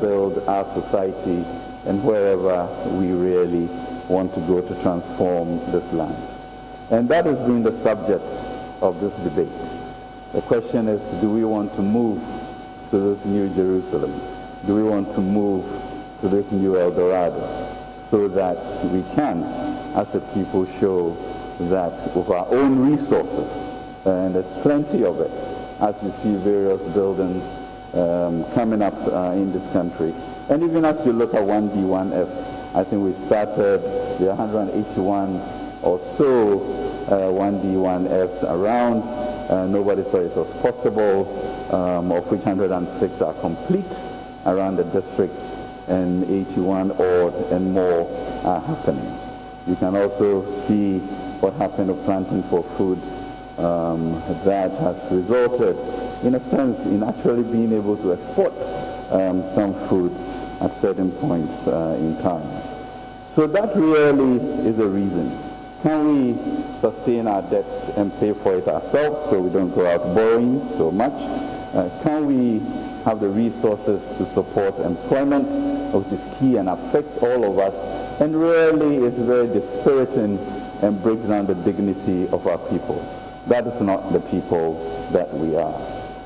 build our society and wherever we really want to go to transform this land. And that has been the subject of this debate. The question is, do we want to move to this new Jerusalem? Do we want to move to this new El Dorado so that we can, as a people, show that with our own resources, and there's plenty of it, as you see various buildings coming up in this country. And even as you look at 1D, 1F, I think we started the 181 or so 1D, 1Fs around. Nobody thought it was possible, of which 106 are complete around the districts, and 81 odd and more are happening. You can also see what happened with Planting for Food. That has resulted, in a sense, in actually being able to export some food at certain points in time. So that really is a reason. Can we sustain our debt and pay for it ourselves so we don't go out borrowing so much? Can we have the resources to support employment, which is key and affects all of us, and really is very dispiriting and breaks down the dignity of our people? That is not the people that we are.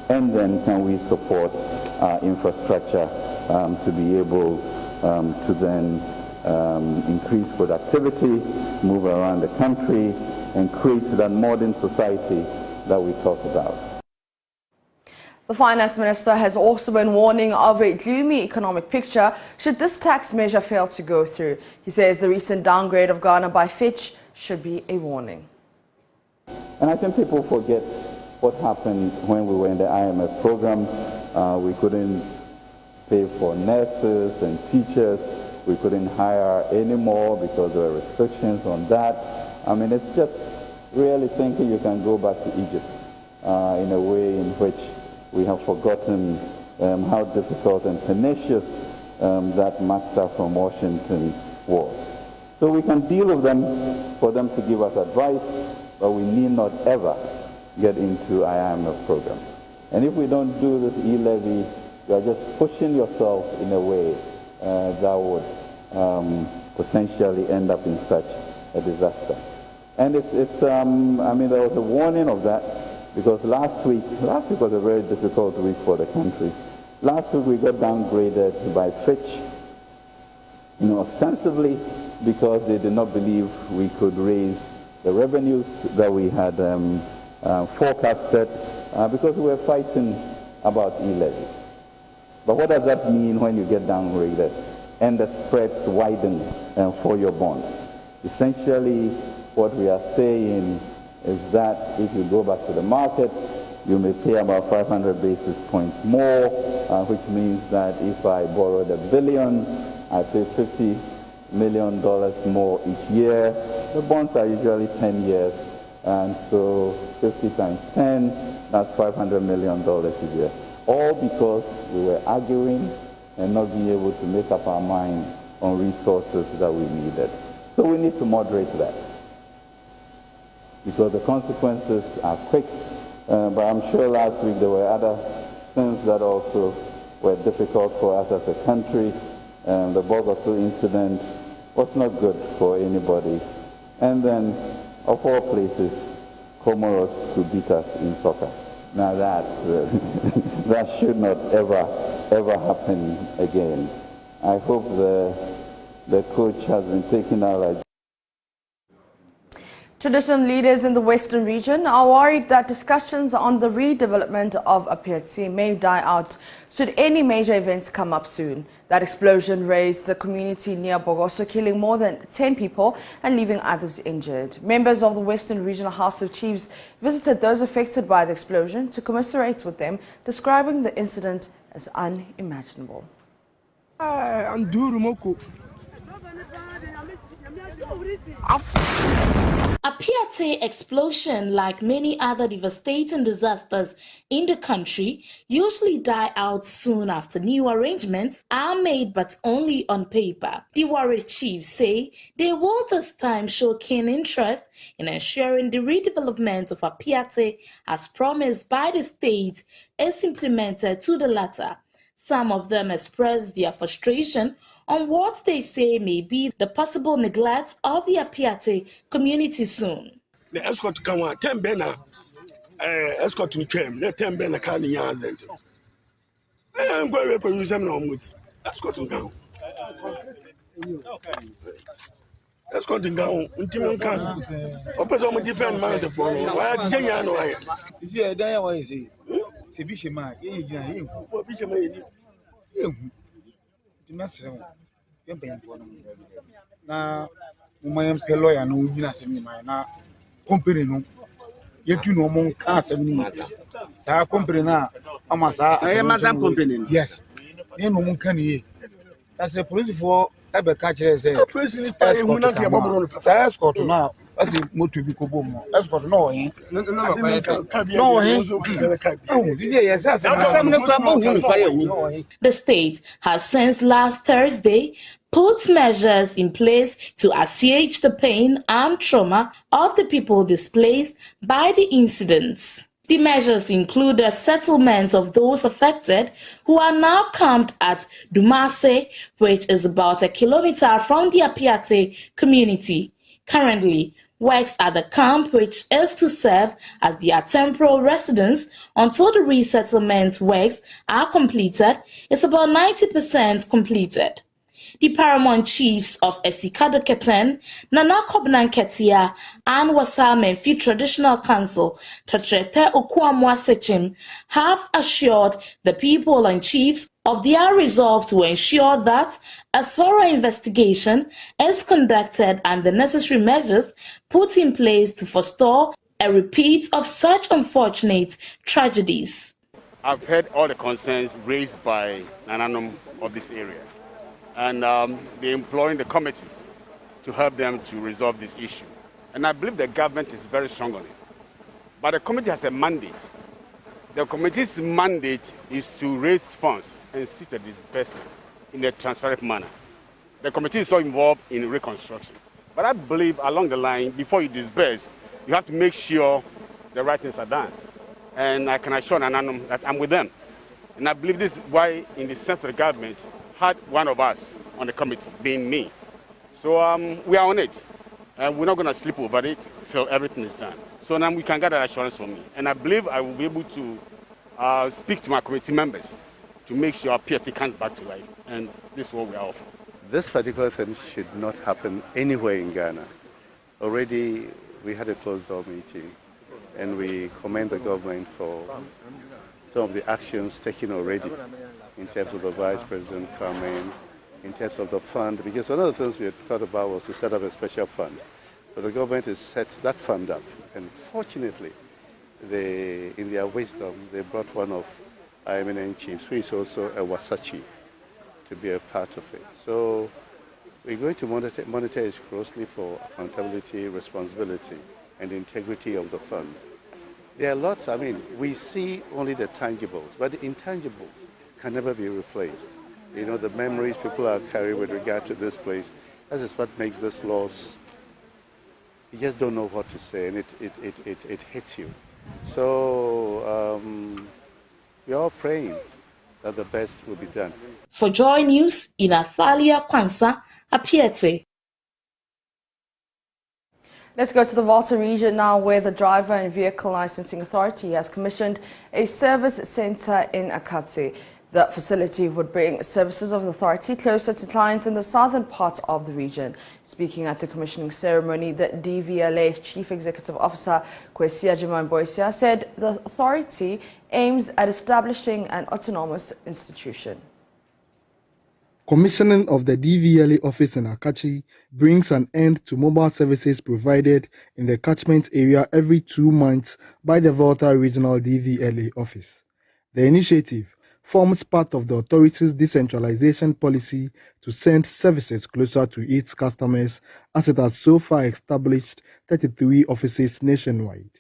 And then can we support our infrastructure to be able to then increase productivity, move around the country, and create that modern society that we talk about. The finance minister has also been warning of a gloomy economic picture should this tax measure fail to go through. He says the recent downgrade of Ghana by Fitch should be a warning. And I think people forget what happened when we were in the IMF program. We couldn't pay for nurses and teachers. We couldn't hire anymore because there were restrictions on that. I mean, it's just really thinking you can go back to Egypt in a way in which we have forgotten how difficult and tenacious that master from Washington was. So we can deal with them for them to give us advice, but we need not ever get into IMF program. And if we don't do this e-levy, you are just pushing yourself in a way that would potentially end up in such a disaster. And I mean, there was a warning of that because last week was a very difficult week for the country. Last week we got downgraded by Fitch, ostensibly because they did not believe we could raise the revenues that we had forecasted because we were fighting about e-levy. But what does that mean when you get downgraded and the spreads widen for your bonds? Essentially, what we are saying is that if you go back to the market, you may pay about 500 basis points more, which means that if I borrowed $1 billion, I pay $50 million more each year. The bonds are usually 10 years, and so 50 times 10, that's $500 million a year. All because we were arguing and not being able to make up our mind on resources that we needed. So we need to moderate that, because the consequences are quick. But I'm sure last week there were other things that also were difficult for us as a country. The Bogoso incident was not good for anybody. And then, of all places, Comoros to beat us in soccer. Now that should not ever happen again. I hope the coach has been taken out. Traditional leaders in the Western region are worried that discussions on the redevelopment of Apiatse may die out should any major events come up soon. That explosion razed the community near Bogoso, killing more than 10 people and leaving others injured. Members of the Western Regional House of Chiefs visited those affected by the explosion to commiserate with them, describing the incident as unimaginable. Apiatse explosion, like many other devastating disasters in the country, usually die out soon after new arrangements are made, but only on paper. The Warri chiefs say they will this time show keen interest in ensuring the redevelopment of Apiatse, as promised by the state, is implemented to the latter. Some of them expressed their frustration on what they say may be the possible neglect of the Apiatse community soon. The escort come on 10 bena escort to came, let 10 bena can in accident. I'm going to produce them no mood. Escort to go. Escort to go. Until can. Open some different minds for why did you know? If you are there, what is it? It's a bishop, you What bishop may do not say, you're paying for them. Now, my employer, and we are saying, my company, no, yet you know, more cars and matter. Our company now, I am a company. Yes, you know, one can ye. That's a police for ever catchers. A president, I will not get a escort now. As a motive, escort, no, The state has since last Thursday put measures in place to assuage the pain and trauma of the people displaced by the incidents. The measures include the settlement of those affected who are now camped at Dumase, which is about 1 kilometer from the Apiatse community. Currently, works at the camp, which is to serve as their temporary residence until the resettlement works are completed, is about 90% completed. The paramount chiefs of Esikado Keten, Nana Kobnan Ketia, and Wasa Menfi Traditional Council, Tatrete Okuamwa Sechim, have assured the people and chiefs of their resolve to ensure that a thorough investigation is conducted and the necessary measures put in place to forestall a repeat of such unfortunate tragedies. I've heard all the concerns raised by Nananum of this area. And they're employing the committee to help them to resolve this issue. And I believe the government is very strong on it. But the committee has a mandate. The committee's mandate is to raise funds and see the disbursement in a transparent manner. The committee is so involved in reconstruction. But I believe along the line, before you disburse, you have to make sure the right things are done. And I can assure Nananum that I'm with them. And I believe this is why, in the sense, the government had one of us on the committee, being me. So we are on it, and we're not going to sleep over it till everything is done. So now we can get that assurance from me. And I believe I will be able to speak to my committee members to make sure Apiatse comes back to life. And this is what we are offering. This particular thing should not happen anywhere in Ghana. Already we had a closed-door meeting, and we commend the government for some of the actions taken already in terms of the Vice President coming, in terms of the fund, because one of the things we had thought about was to set up a special fund. But the government has set that fund up, and fortunately, in their wisdom, they brought one of our eminent chiefs, who is also a Wasa chief, to be a part of it. So we're going to monitor it closely for accountability, responsibility, and integrity of the fund. There are lots, I mean, we see only the tangibles, but the intangibles can never be replaced. You know, the memories people are carrying with regard to this place, that is what makes this loss. You just don't know what to say, and it hits you. So we're all praying that the best will be done. For Joy News, in Athalia Kwansa, Apiatse. Let's go to the Volta region now, where the Driver and Vehicle Licensing Authority has commissioned a service center in Apiatse. The facility would bring services of the authority closer to clients in the southern part of the region. Speaking at the commissioning ceremony, the DVLA's Chief Executive Officer, Kwesi Agyemang-Boisia, said the authority aims at establishing an autonomous institution. Commissioning of the DVLA office in Akachi brings an end to mobile services provided in the catchment area every 2 months by the Volta Regional DVLA office. The initiative forms part of the authority's decentralization policy to send services closer to its customers, as it has so far established 33 offices nationwide.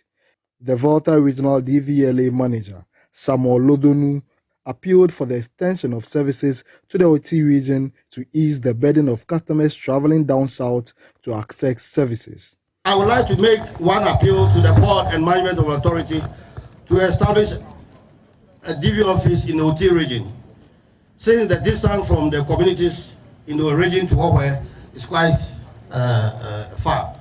The Volta Regional DVLA manager, Samuel Lodonu, appealed for the extension of services to the OT region to ease the burden of customers traveling down south to access services. I would like to make one appeal to the board and management of the authority to establish a DV office in the OT region. since the distance from the communities in the region to Owe is quite far.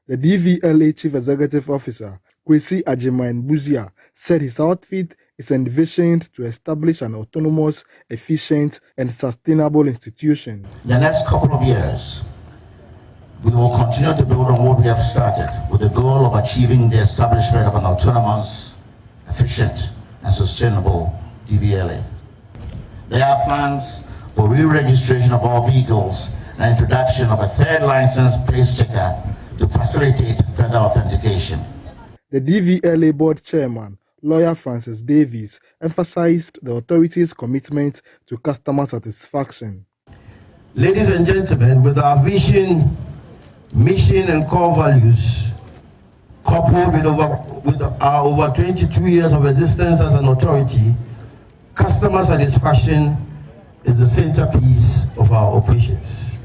The DVLA Chief Executive Officer, Kwesi Ajiman Buzia, said his outfit is envisioned to establish an autonomous, efficient, and sustainable institution. In the next couple of years, we will continue to build on what we have started with the goal of achieving the establishment of an autonomous, efficient, and sustainable DVLA. There are plans for re-registration of all vehicles and introduction of a third license plate sticker to facilitate further authentication. The DVLA board chairman, lawyer Francis Davies, emphasized the authority's commitment to customer satisfaction. Ladies and gentlemen, with our vision, mission, and core values, coupled with our over 22 years of existence as an authority, customer satisfaction is the centerpiece of our operations.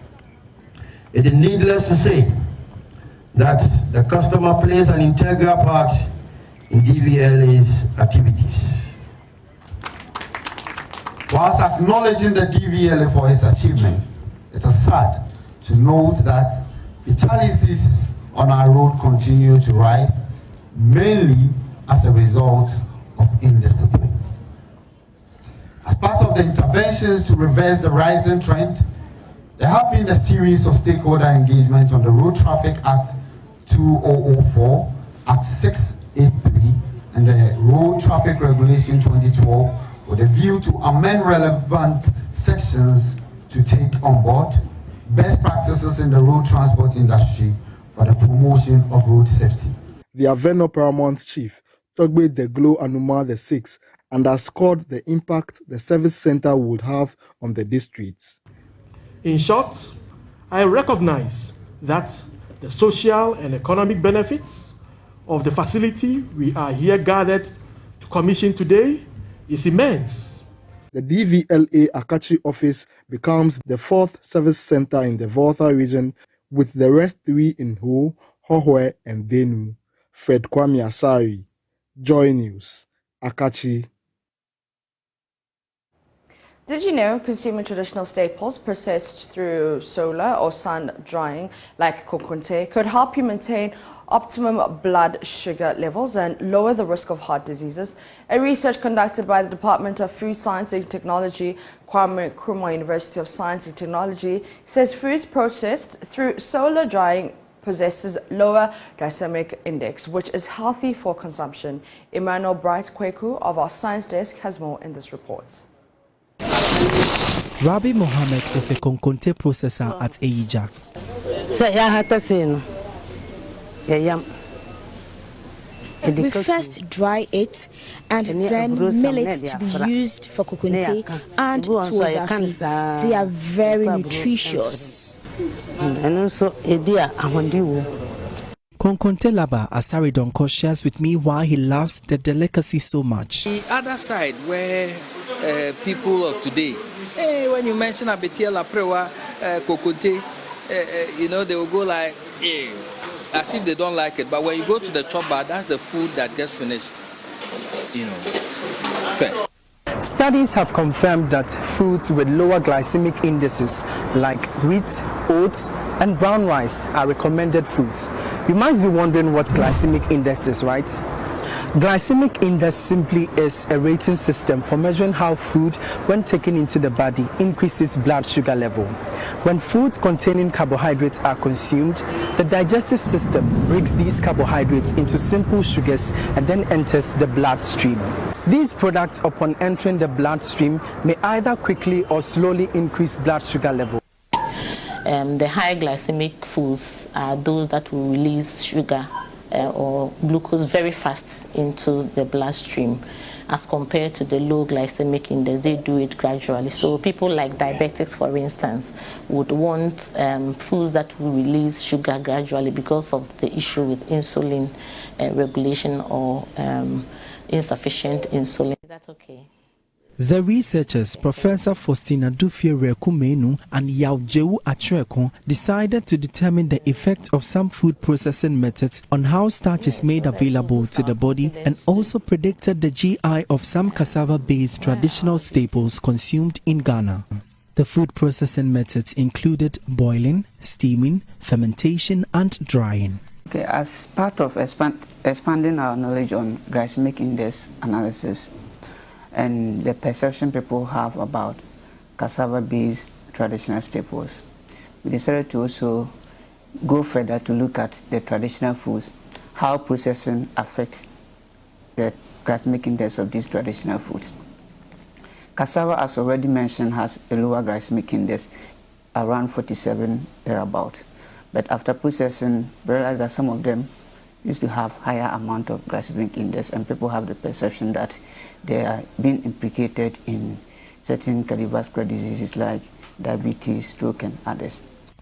It is needless to say that the customer plays an integral part in DVLA's activities. Whilst acknowledging the DVLA for its achievement, it is sad to note that fatalities on our road continue to rise, mainly as a result of indiscipline. As part of the interventions to reverse the rising trend, there have been a series of stakeholder engagements on the Road Traffic Act 2004, Act 683, and the Road Traffic Regulation 2012, with a view to amend relevant sections to take on board best practices in the road transport industry for the promotion of road safety. The Aveno Paramount Chief, Togbe Deglo Anuma VI, underscored the impact the service center would have on the districts. In short, I recognize that the social and economic benefits of the facility we are here gathered to commission today is immense. The DVLA Akachi office becomes the fourth service center in the Volta region, with the rest three in Ho, Hohwe, and Denu. Fred Kwame Asari, Joy News, Akachi. Did you know consuming traditional staples processed through solar or sun drying like kokunte could help you maintain optimum blood sugar levels and lower the risk of heart diseases? A research conducted by the Department of Food Science and Technology, Kwame Nkrumah University of Science and Technology, says foods processed through solar drying possesses lower glycemic index, which is healthy for consumption. Emmanuel Bright Kweku of our science desk has more in this report. Rabi Mohammed is a konkonte processor at Eija. We first dry it and then mill it to be used for kokunte and tuozafi. They are very nutritious. Konkonte Laba Asari Donko shares with me why he loves the delicacy so much. The other side where people of today, when you mention Apiatse, Laprewa, Kokunte, you know, they will go like, as if they don't like it. But when you go to the chop bar, that's the food that just finished, you know, first. Studies have confirmed that foods with lower glycemic indices like wheat, oats, and brown rice are recommended foods. You might be wondering what glycemic index is, right? Glycemic index simply is a rating system for measuring how food, when taken into the body, increases blood sugar level. When foods containing carbohydrates are consumed, the digestive system breaks these carbohydrates into simple sugars and then enters the bloodstream. These products, upon entering the bloodstream, may either quickly or slowly increase blood sugar level. The high glycemic foods are those that will release sugar or glucose very fast into the bloodstream, as compared to the low glycemic index. They do it gradually. So people like diabetics, for instance, would want foods that will release sugar gradually because of the issue with insulin regulation or insufficient insulin. Is that okay? The researchers, Professor Faustina Dufie-Rekumenu and Yaujewu Atreko, decided to determine the effect of some food processing methods on how starch is made available to the body, and also predicted the GI of some cassava-based traditional staples consumed in Ghana. The food processing methods included boiling, steaming, fermentation and drying. Okay, as part of expanding our knowledge on glycemic index analysis and the perception people have about cassava-based traditional staples, we decided to also go further to look at the traditional foods, how processing affects the glycemic index of these traditional foods. Cassava, as already mentioned, has a lower glycemic index, around 47 thereabout. But after processing, we realized that some of them used to have higher amount of glycemic index, and people have the perception that they are being implicated in certain cardiovascular diseases like diabetes, stroke, and others.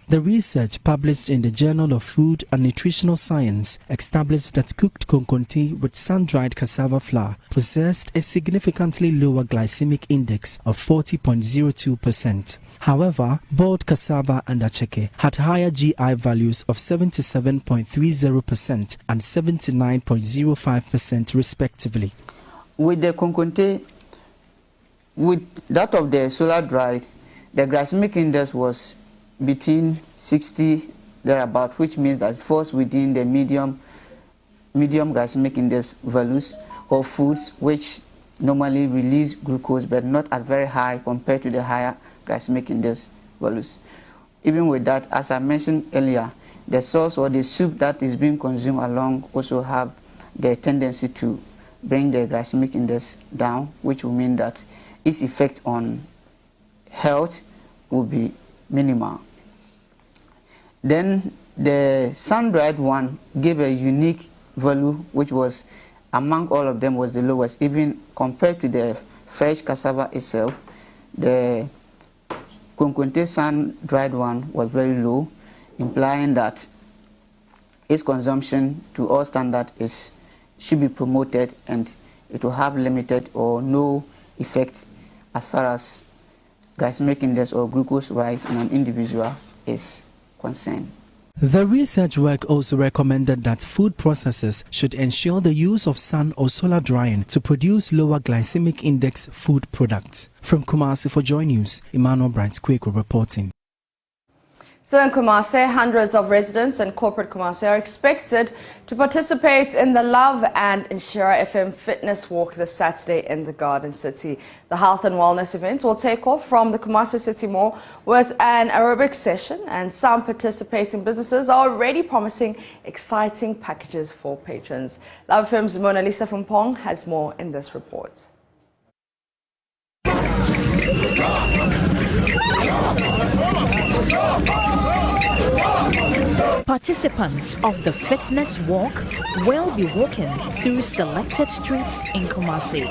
The research published in the Journal of Food and Nutritional Science established that cooked konkonte with sun-dried cassava flour possessed a significantly lower glycemic index of 40.02%. However, boiled cassava and acheke had higher GI values of 77.30% and 79.05% respectively. With the konkonte, with that of the solar-dried, the glycemic index was between 60 thereabout, which means that it falls within the medium glycemic index values of foods which normally release glucose but not at very high compared to the higher glycemic index values. Even with that, as I mentioned earlier, the sauce or the soup that is being consumed along also have the tendency to bring the glycemic index down, which will mean that its effect on health will be minimal. Then the sun-dried one gave a unique value, which was among all of them was the lowest. Even compared to the fresh cassava itself, the konkonte sun-dried one was very low, implying that its consumption to all standards should be promoted, and it will have limited or no effect as far as glycemic index or glucose rise in an individual is concerned. The research work also recommended that food processors should ensure the use of sun or solar drying to produce lower glycemic index food products. From Kumasi for Joy News, Emmanuel Bright-Kweko reporting. So in Kumasi, hundreds of residents and corporate Kumasi are expected to participate in the Love and Inshira FM Fitness Walk this Saturday in the Garden City. The health and wellness event will take off from the Kumasi City Mall with an aerobic session, and some participating businesses are already promising exciting packages for patrons. Love FM's Mona Lisa Fumpong has more in this report. Participants of the fitness walk will be walking through selected streets in Kumasi.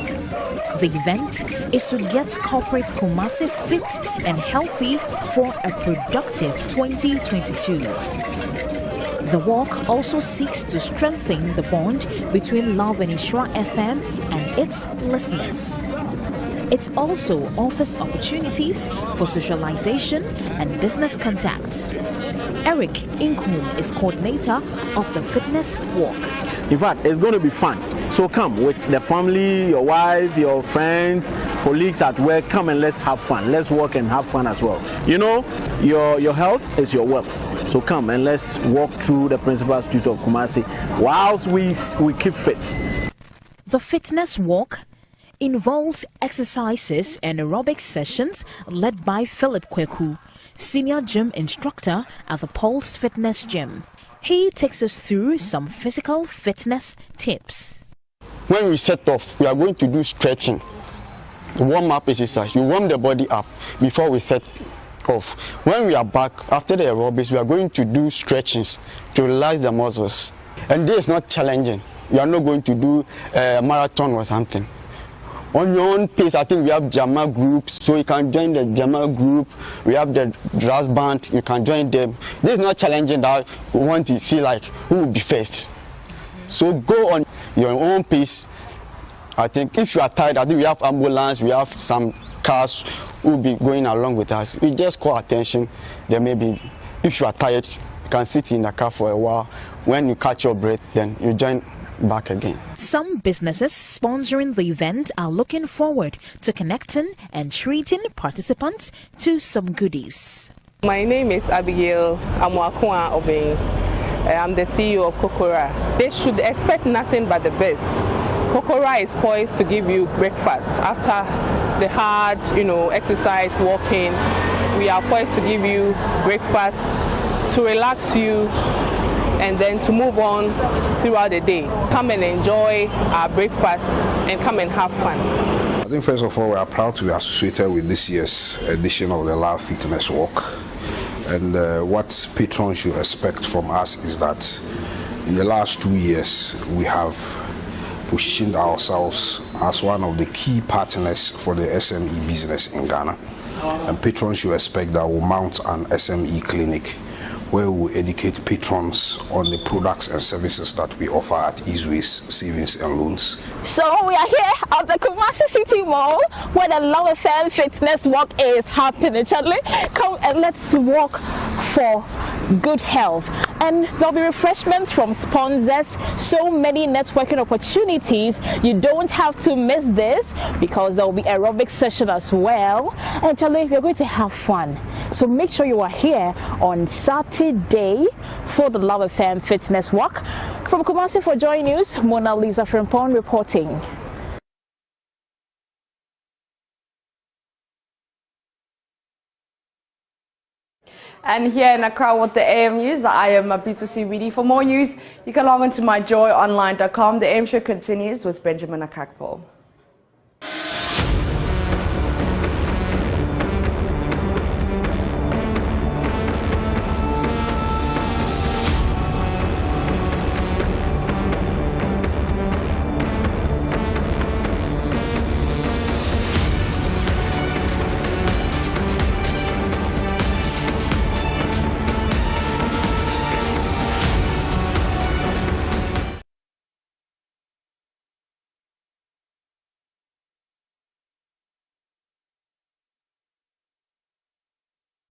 The event is to get corporate Kumasi fit and healthy for a productive 2022. The walk also seeks to strengthen the bond between Love and Inshira FM and its listeners. It also offers opportunities for socialization and business contacts. Eric Inkum is coordinator of the fitness walk. In fact, it's going to be fun. So come with the family, your wife, your friends, colleagues at work. Come and let's have fun. Let's walk and have fun as well. You know, your health is your wealth. So come and let's walk through the principal street of Kumasi whilst we keep fit. The fitness walk involves exercises and aerobic sessions led by Philip Kweku, senior gym instructor at the Pulse Fitness Gym. He takes us through some physical fitness tips. When we set off, we are going to do stretching, warm-up exercise. You warm the body up before we set off. When we are back after the aerobics, we are going to do stretchings to relax the muscles. And this is not challenging. You are not going to do a marathon or something. On your own pace, I think we have Jama groups, so you can join the Jama group. We have the brass band, you can join them. This is not challenging that we want to see like who will be first. So go on your own pace I think if you are tired, I think we have ambulance, we have some cars who will be going along with us. We just call attention. There may be, if you are tired, you can sit in the car for a while. When you catch your breath, then you join back again. Some businesses sponsoring the event are looking forward to connecting and treating participants to some goodies. My name is Abigail Amwakwa Obeng. I'm the CEO of Kokora. They should expect nothing but the best. Kokora is poised to give you breakfast after the hard, exercise, walking. We are poised to give you breakfast to relax you and then to move on throughout the day. Come and enjoy our breakfast and come and have fun. I think first of all, we are proud to be associated with this year's edition of the Love Fitness Walk. And what patrons should expect from us is that in the last 2 years, we have positioned ourselves as one of the key partners for the SME business in Ghana. And patrons should expect that we'll mount an SME clinic where we will educate patrons on the products and services that we offer at Easeways Savings and Loans. So we are here at the Kumasi City Mall where the Love FM Fitness Walk is happening. Charlie, come and let's walk for good health. And there'll be refreshments from sponsors, so many networking opportunities. You don't have to miss this because there'll be aerobic session as well. And Charlie, we're going to have fun. So make sure you are here on Saturday for the Love FM Fitness Walk. From Kumasi for Joy News, Mona Lisa Frimpong reporting. And here in Accra with the AM News, I am Apiatse. For more news, you can log on to myjoyonline.com. The AM show continues with Benjamin Akakpo.